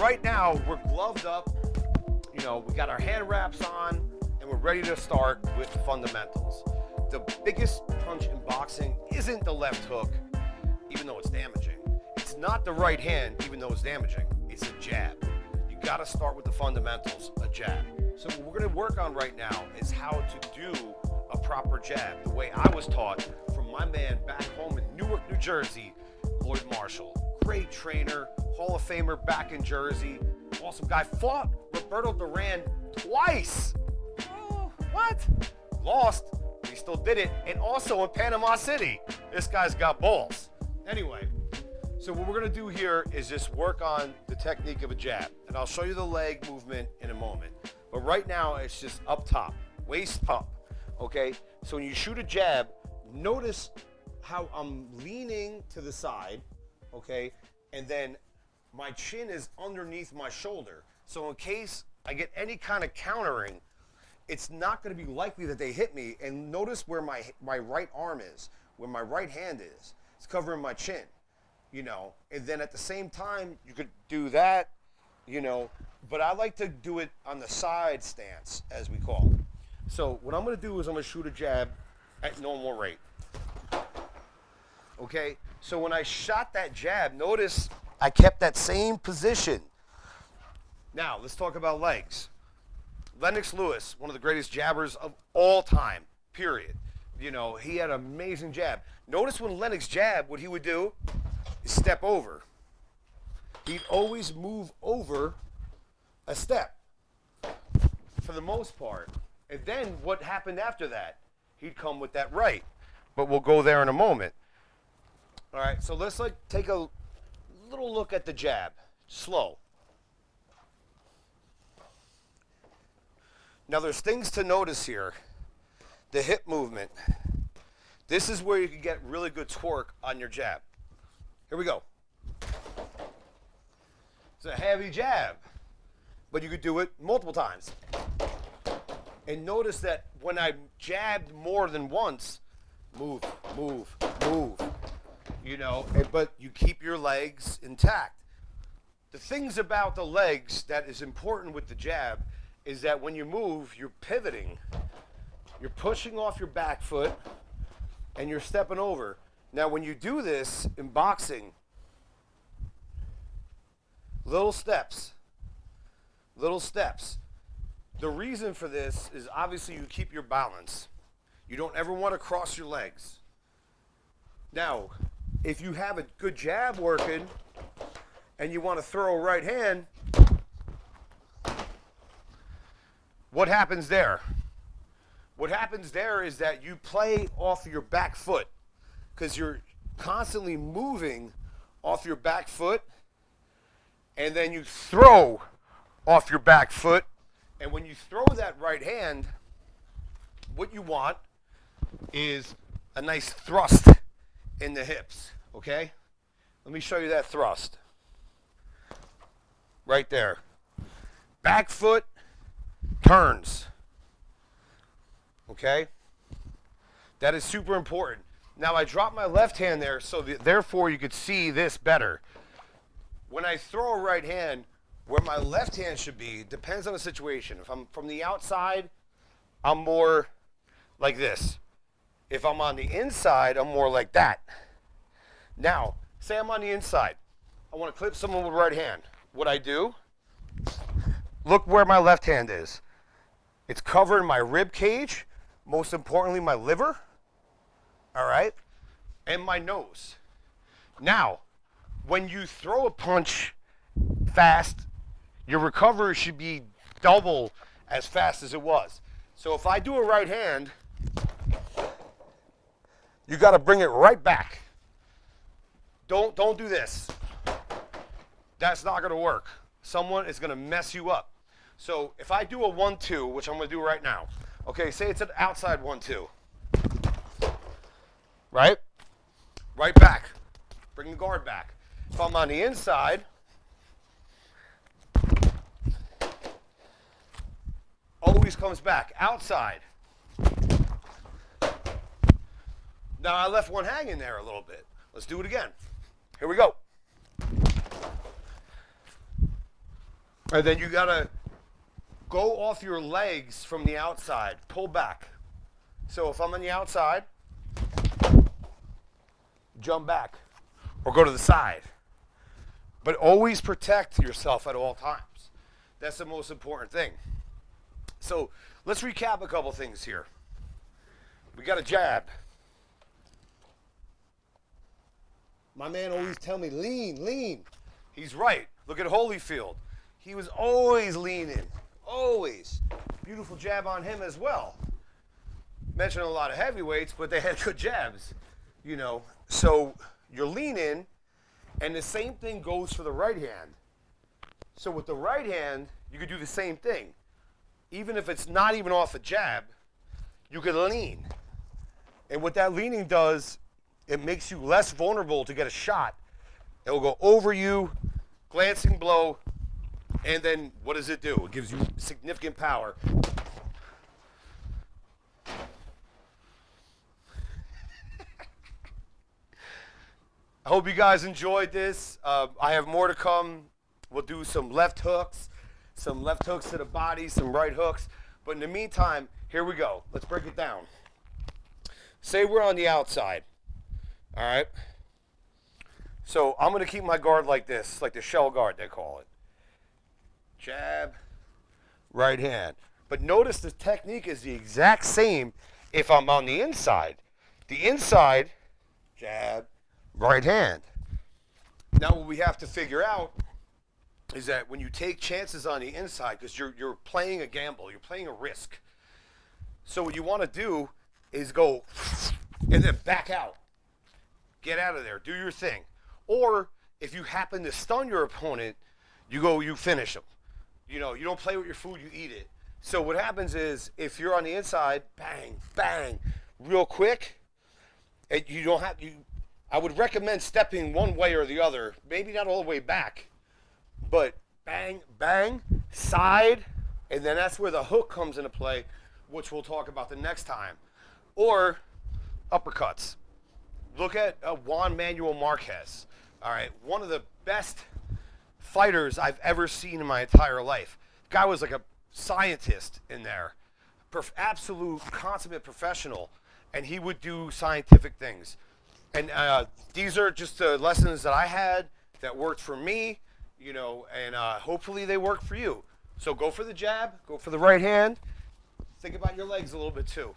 right now we're gloved up, we got our hand wraps on, and we're ready to start with the fundamentals. The biggest punch in boxing isn't the left hook, even though it's damaging. It's not the right hand, even though it's damaging. It's a jab. You gotta start with the fundamentals, a jab. So what we're gonna work on right now is how to do a proper jab, the way I was taught from my man back home in Newark, New Jersey, Lloyd Marshall. Great trainer, Hall of Famer back in Jersey. Awesome guy. Fought Roberto Duran twice. Oh, what? Lost, but he still did it. And also in Panama City. This guy's got balls. Anyway, so what we're gonna do here is just work on the technique of a jab. And I'll show you the leg movement in a moment. But right now, it's just up top, waist up, okay? So when you shoot a jab, notice how I'm leaning to the side, okay? And then my chin is underneath my shoulder. So in case I get any kind of countering, it's not gonna be likely that they hit me. And notice where my right arm is, where my right hand is. It's covering my chin, And then at the same time, you could do that, but I like to do it on the side stance, as we call it. So what I'm gonna do is I'm gonna shoot a jab at normal rate. Okay, so when I shot that jab, notice I kept that same position. Now, let's talk about legs. Lennox Lewis, one of the greatest jabbers of all time, period. He had an amazing jab. Notice when Lennox jabbed, what he would do is step over. He'd always move over a step, for the most part. And then what happened after that? He'd come with that right. But we'll go there in a moment. All right, so let's take a little look at the jab. Slow. Now there's things to notice here. The hip movement. This is where you can get really good torque on your jab. Here we go. It's a heavy jab, but you could do it multiple times. And notice that when I jabbed more than once, move, move, move, but you keep your legs intact. The things about the legs that is important with the jab is that when you move, you're pivoting. You're pushing off your back foot and you're stepping over. Now, when you do this in boxing, little steps. The reason for this is obviously you keep your balance. You don't ever want to cross your legs. Now, if you have a good jab working and you want to throw a right hand, what happens there? What happens there is that you play off your back foot because you're constantly moving off your back foot, and then you throw off your back foot. And when you throw that right hand, what you want is a nice thrust in the hips, okay? Let me show you that thrust. Right there. Back foot turns, okay? That is super important. Now I dropped my left hand there, so therefore you could see this better. When I throw a right hand, where my left hand should be depends on the situation. If I'm from the outside, I'm more like this. If I'm on the inside, I'm more like that. Now, say I'm on the inside. I want to clip someone with right hand. What I do, look where my left hand is. It's covering my rib cage, most importantly my liver, all right, and my nose. Now, when you throw a punch fast, your recovery should be double as fast as it was. So if I do a right hand, you got to bring it right back. Don't do this. That's not going to work. Someone is going to mess you up. So if I do a 1-2, which I'm going to do right now. Okay, say it's an outside 1-2. Right? Right back. Bring the guard back. If I'm on the inside, always comes back. Outside. Now I left one hanging there a little bit. Let's do it again. Here we go. And then you gotta go off your legs from the outside. Pull back. So if I'm on the outside, jump back or go to the side. But always protect yourself at all times. That's the most important thing. So let's recap a couple things here. We got a jab. My man always tell me, lean, lean. He's right. Look at Holyfield. He was always leaning. Always. Beautiful jab on him as well. Mentioned a lot of heavyweights, but they had good jabs. You know, so you're leaning, and the same thing goes for the right hand. So with the right hand, you could do the same thing. Even if it's not even off a jab, you could lean. And what that leaning does, it makes you less vulnerable to get a shot. It will go over you, glancing blow, and then what does it do? It gives you significant power. I hope you guys enjoyed this. I have more to come. We'll do some left hooks to the body, some right hooks. But in the meantime, here we go. Let's break it down. Say we're on the outside. All right? So I'm going to keep my guard like this, like the shell guard, they call it. Jab, right hand. But notice the technique is the exact same if I'm on the inside. The inside, jab, right hand. Now what we have to figure out is that when you take chances on the inside, because you're playing a gamble, you're playing a risk. So what you want to do is go and then back out. Get out of there. Do your thing. Or if you happen to stun your opponent, you finish them. You know, you don't play with your food, you eat it. So what happens is if you're on the inside, bang, bang, real quick, and you don't have I would recommend stepping one way or the other, maybe not all the way back, but bang, bang, side, and then that's where the hook comes into play, which we'll talk about the next time. Or uppercuts. Look at Juan Manuel Marquez. All right, one of the best fighters I've ever seen in my entire life. The guy was like a scientist in there, absolute consummate professional, and he would do scientific things. And these are just the lessons that I had that worked for me, you know, and hopefully they work for you. So go for the jab, go for the right hand. Think about your legs a little bit too.